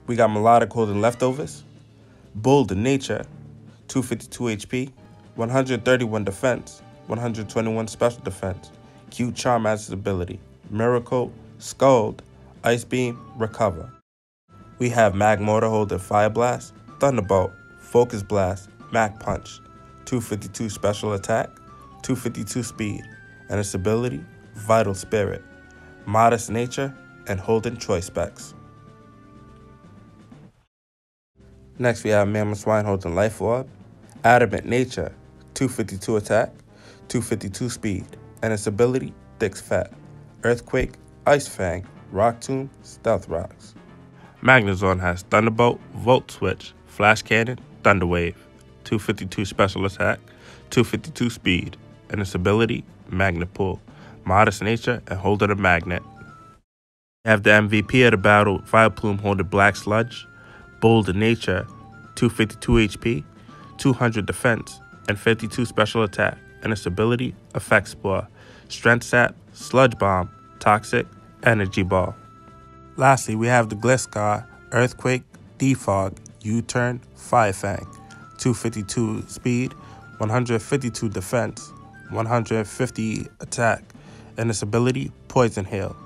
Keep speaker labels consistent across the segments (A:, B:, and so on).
A: We got Melodic holding Leftovers, Bold in Nature, 252 HP, 131 defense, 121 special defense, Cute Charm as his ability, Miracle, Scald, Ice Beam, Recover. We have Mag Mortar holding Fire Blast, Thunderbolt, Focus Blast, Mag Punch, 252 special attack, 252 speed, and its ability, Vital Spirit, Modest Nature, and holding Choice Specs. Next we have Mamoswine holding Life Orb, Adamant Nature, 252 attack, 252 speed, and its ability, Thick Fat, Earthquake, Ice Fang, Rock Tomb, Stealth Rocks. Magnezone has Thunderbolt, Volt Switch, Flash Cannon, Thunder Wave, 252 special attack, 252 speed, and its ability, Magnet Pull, Modest Nature, and holding a magnet. We have the MVP of the battle, Plume holding Black Sludge, Bold in Nature, 252 HP, 200 defense, and 52 special attack, and its ability, Effect Spore, Strength Sap, Sludge Bomb, Toxic, Energy Ball. Lastly, we have the Gliscor, Earthquake, Defog, U-Turn, Fire Fang, 252 speed, 152 defense, 150 attack, and its ability, Poison Hail,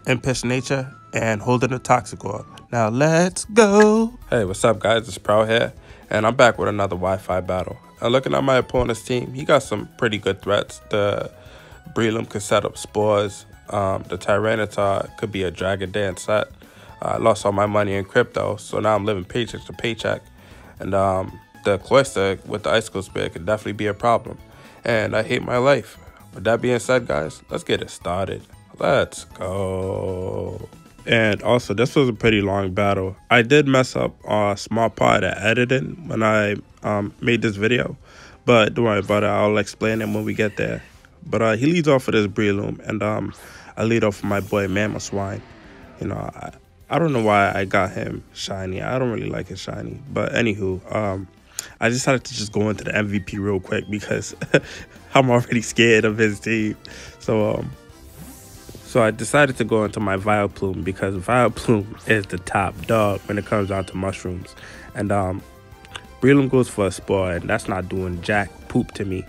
A: Impish Nature, and holding a Toxic Orb. Now let's go! Hey, what's up guys, it's Prwell'Z here, and I'm back with another Wi-Fi battle. And looking at my opponent's team, he got some pretty good threats. The Prwell'Z could set up Spores, the Tyranitar could be a Dragon Dance set. I lost all my money in crypto, so now I'm living paycheck to paycheck. And the Cloyster with the Icicle Spear could definitely be a problem. And I hate my life. With that being said, guys, let's get it started. Let's go. And also, this was a pretty long battle. I did mess up a small part of editing when I made this video. But don't worry about it. I'll explain it when we get there. But he leads off with his Prwell'Z, and I lead off with my boy Mamoswine. You know, I don't know why I got him shiny. I don't really like his shiny. But anywho, I decided to just go into the MVP real quick because I'm already scared of his team. So I decided to go into my Plume because Plume is the top dog when it comes down to mushrooms. And Prwell'Z goes for a Spore, and that's not doing jack poop to me.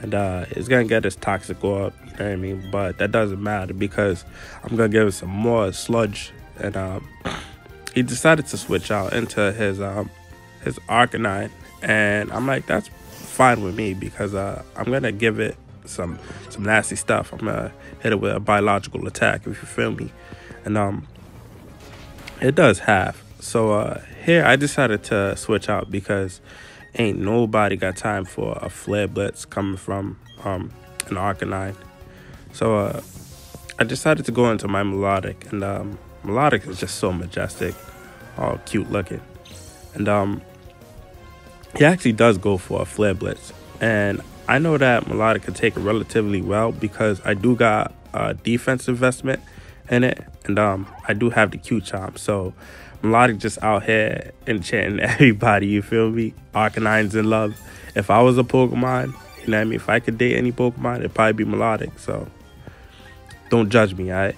A: And it's going to get his Toxic Orb, you know what I mean? But that doesn't matter because I'm going to give him some more Sludge. And he decided to switch out into his Arcanine. And I'm like, that's fine with me because I'm going to give it some nasty stuff. I'm going to hit it with a biological attack, if you feel me. And it does half. So here I decided to switch out because ain't nobody got time for a Flare Blitz coming from an Arcanine. So I decided to go into my Melodic, and Melodic is just so majestic, all cute looking. And he actually does go for a Flare Blitz, and I know that Melodic can take it relatively well because I do got a defense investment in it, and I do have the Q-Chomp. So Melodic just out here enchanting everybody, you feel me? Arcanine's in love. If I was a Pokemon, you know what I mean? If I could date any Pokemon, it'd probably be Melodic. So don't judge me, alright?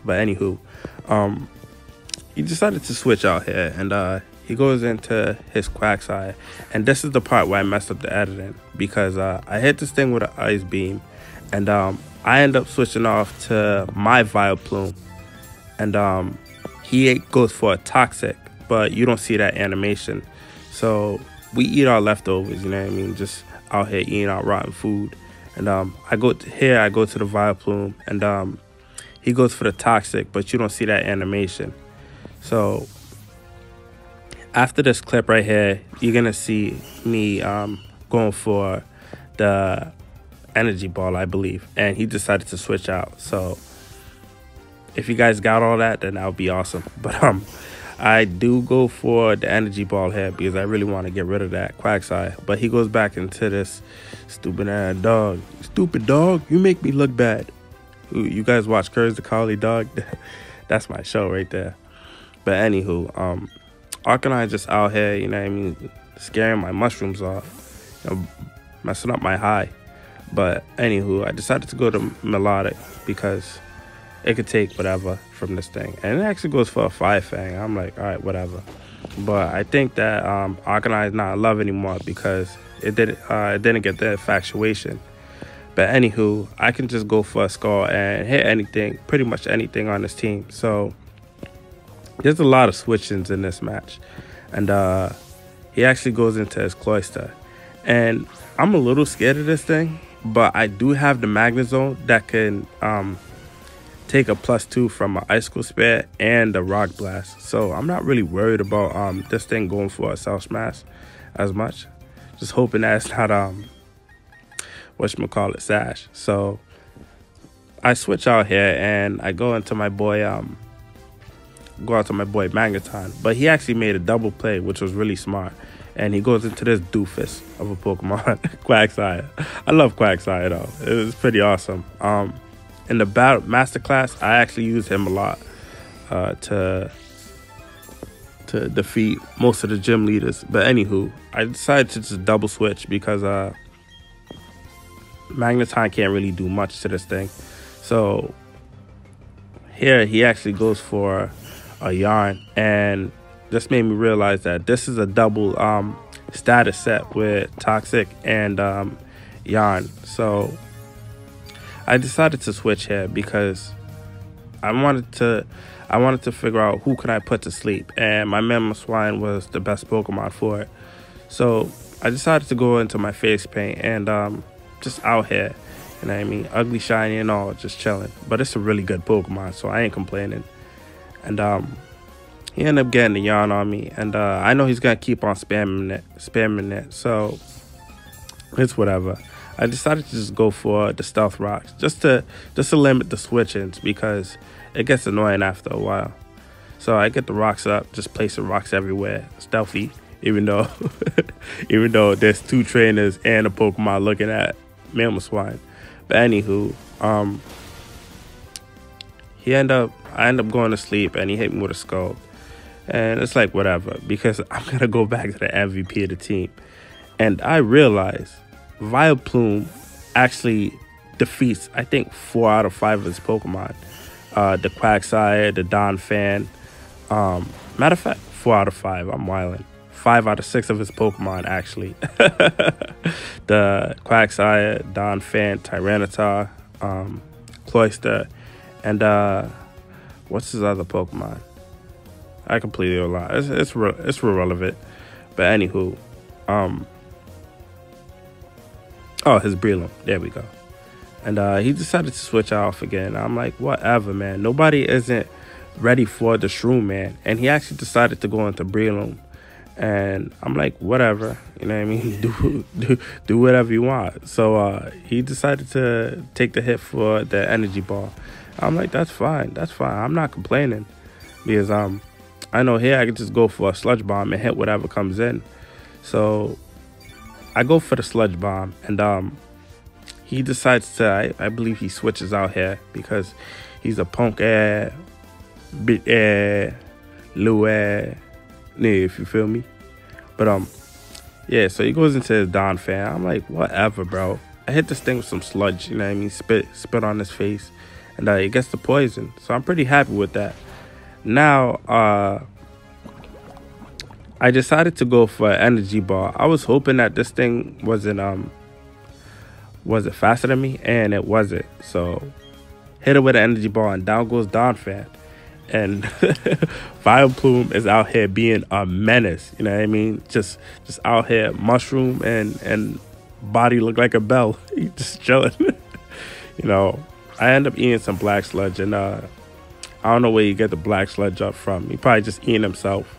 A: But anywho, he decided to switch out here, and he goes into his Quagsire. And this is the part where I messed up the editing because I hit this thing with an Ice Beam, and I end up switching off to my Plume, and he goes for a Toxic, but you don't see that animation. So we eat our leftovers, you know what I mean? Just out here eating our rotten food. And I go to the Plume, and he goes for the Toxic, but you don't see that animation. So after this clip right here, you're gonna see me going for the Energy Ball, I believe, and he decided to switch out. So if you guys got all that, then that would be awesome. But I do go for the Energy Ball here because I really want to get rid of that Quagsire. But he goes back into this stupid ass dog. Stupid dog, you make me look bad. Ooh, you guys watch Courage the Cowardly Dog? That's my show right there. But anywho, Arcanine just out here, you know what I mean, scaring my mushrooms off, you know, messing up my high. But anywho, I decided to go to Melodic because it could take whatever from this thing. And it actually goes for a 5 Fang. I'm like, all right, whatever. But I think that Arcanine is not love anymore because it didn't get the infatuation. But anywho, I can just go for a Skull and hit anything, pretty much anything on this team. So there's a lot of switch-ins in this match. And he actually goes into his Cloyster. And I'm a little scared of this thing, but I do have the Magnezone that can take a +2 from an Icicle Spear and a Rock Blast. So I'm not really worried about this thing going for a Cell Smash as much. Just hoping that it's not whatchamacallit, Sash. So I switch out here and I go into my boy Magneton. But he actually made a double play, which was really smart. And he goes into this doofus of a Pokemon, Quagsire. I love Quagsire though. It was pretty awesome. In the battle masterclass, I actually used him a lot to defeat most of the gym leaders. But anywho, I decided to just double switch because Magneton can't really do much to this thing. So here he actually goes for a Yarn, and this made me realize that this is a double status set with Toxic and Yarn. So I decided to switch here because I wanted to figure out who can I put to sleep, and my Mamoswine was the best Pokemon for it. So I decided to go into my face paint and just out here, you know what I mean, ugly, shiny and all, just chilling. But it's a really good Pokemon, so I ain't complaining. And he ended up getting the Yarn on me, and I know he's gonna keep on spamming it, so it's whatever. I decided to just go for the Stealth Rocks just to limit the switch-ins because it gets annoying after a while. So I get the rocks up, just placing rocks everywhere, stealthy, even though there's 2 trainers and a Pokemon looking at Mamoswine. But anywho, I end up going to sleep and he hit me with a Skull. And it's like whatever, because I'm gonna go back to the MVP of the team. And I realized Vileplume actually defeats, I think, 4 out of 5 of his Pokemon. The Quagsire, the Donphan. Matter of fact, 4 out of 5. I'm wilding. 5 out of 6 of his Pokemon, actually. The Quagsire, Donphan, Tyranitar, Cloyster, and what's his other Pokemon? I completely lied. It's irrelevant. But anywho, oh, his Breloom. There we go. And he decided to switch off again. I'm like, whatever, man. Nobody isn't ready for the Shroom Man. And he actually decided to go into Breloom. And I'm like, whatever. You know what I mean? Do whatever you want. So he decided to take the hit for the Energy Ball. I'm like, that's fine. That's fine. I'm not complaining. Because I know here I can just go for a Sludge Bomb and hit whatever comes in. So I go for the Sludge Bomb, and he decides to, I believe he switches out here because he's a punk air, bit air, low air, if you feel me. But yeah, so he goes into his Donphan. I'm like, whatever, bro. I hit this thing with some sludge, you know what I mean, spit on his face, and it gets the poison. So I'm pretty happy with that. Now, I decided to go for an Energy Ball. I was hoping that this thing wasn't faster than me, and it wasn't. So hit it with an Energy Ball, and down goes Donphan. And Vileplume is out here being a menace. You know what I mean? Just out here, mushroom and body look like a bell. He's just chilling. You know, I end up eating some black sludge, and I don't know where you get the black sludge up from. He probably just eating himself.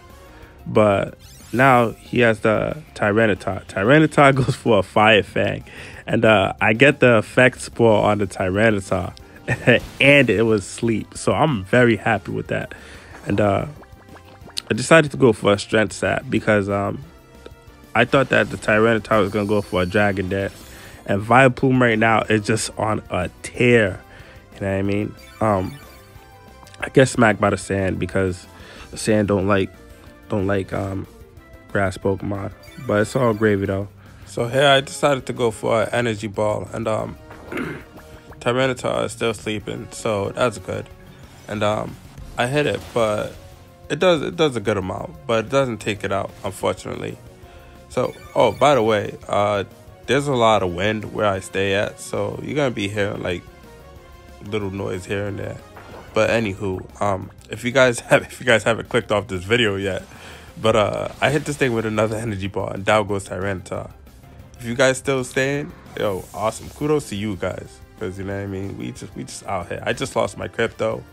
A: But now he has the Tyranitar. Tyranitar goes for a Fire Fang. And I get the effect spore on the Tyranitar. And it was sleep. So I'm very happy with that. And I decided to go for a Strength Sap because I thought that the Tyranitar was going to go for a Dragon Dance. And Vileplume right now is just on a tear. You know what I mean? I get smacked by the sand because the sand don't like grass Pokemon. But it's all gravy though. So here I decided to go for an Energy Ball, and Tyranitar is still sleeping, so that's good. and I hit it, but it does a good amount, but it doesn't take it out, unfortunately. So, oh, by the way, there's a lot of wind where I stay at, so you're gonna be hearing like little noise here and there. But anywho, if you guys haven't clicked off this video yet, but I hit this thing with another energy ball, and down goes Tyranitar. If you guys still staying, yo, awesome. Kudos to you guys, because you know what I mean. We just out here. I just lost my crypto,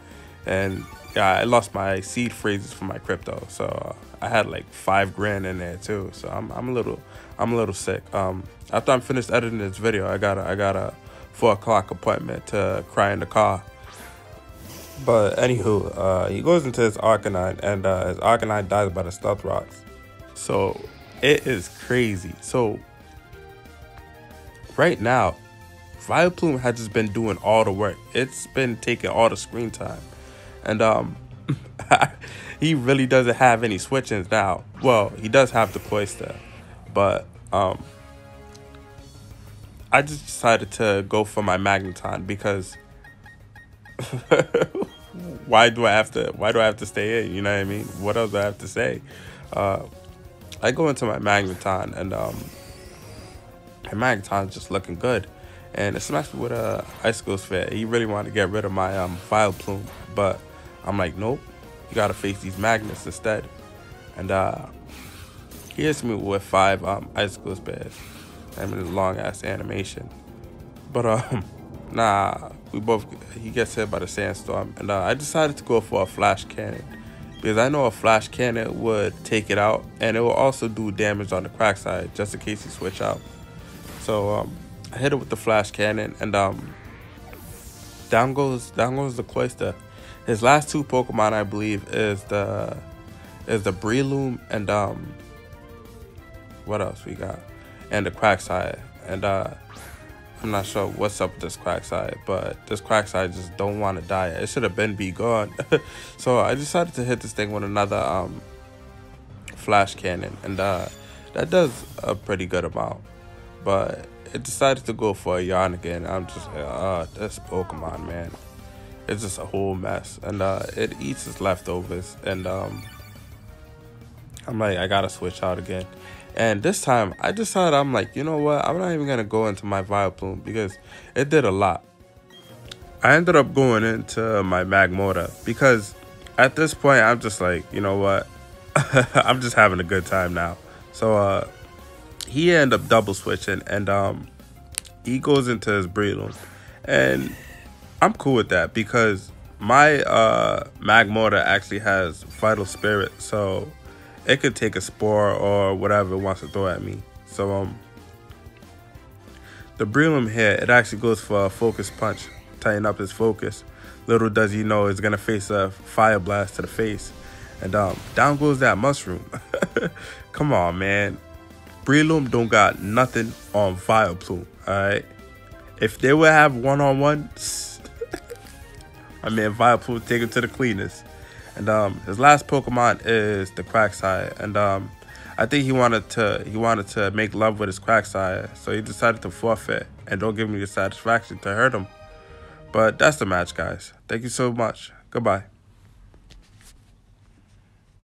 A: and yeah, I lost my seed phrases for my crypto. So I had like $5 grand in there too. So I'm a little sick. After I'm finished editing this video, I got a 4 o'clock appointment to cry in the car. But anywho, he goes into his Arcanine, and his Arcanine dies by the Stealth Rocks. So it is crazy. So right now, Plume has just been doing all the work. It's been taking all the screen time. And he really doesn't have any switch-ins now. Well, he does have the Cloyster, but I just decided to go for my Magneton because why do I have to stay in? You know what I mean? What else do I have to say? I go into my Magneton, and my Magneton's just looking good. And it smashed me with a Icicle Sphere. He really wanted to get rid of my Plume, but I'm like, nope, you gotta face these magnets instead. And he hits me with 5 Icicle Spheres. I mean, a long ass animation. But nah, he gets hit by the sandstorm, and I decided to go for a Flash Cannon because I know a Flash Cannon would take it out, and it will also do damage on the crack side just in case he switch out. So I hit it with the Flash Cannon, and down goes the Cloyster. His last 2 Pokemon, I believe, is the Breloom and what else we got, and the Quagsire. And I'm not sure what's up with this Quagsire, but this Quagsire just don't want to die. It should have been be gone. So I decided to hit this thing with another Flash Cannon, and that does a pretty good amount. But it decided to go for a yarn again. I'm just like, this Pokemon, man, it's just a whole mess. And it eats its leftovers, and I'm like, I gotta switch out again. And this time I decided, I'm like, you know what, I'm not even gonna go into my Plume because it did a lot. I ended up going into my Magmortar because at this point I'm just like, you know what, I'm just having a good time now. So he ended up double switching, and he goes into his Breloom, and I'm cool with that because my Magmortar actually has Vital Spirit, so it could take a Spore or whatever it wants to throw at me. So the Breloom here, it actually goes for a Focus Punch, tighten up his focus. Little does he know it's gonna face a Fire Blast to the face, and down goes that Mushroom. Come on, man. Breloom don't got nothing on Plume, alright? If they would have one-on-one, I mean, Plume take him to the cleaners. And his last Pokemon is the Quagsire, and I think he wanted to make love with his Quagsire, so he decided to forfeit and don't give me the satisfaction to hurt him. But that's the match, guys. Thank you so much. Goodbye.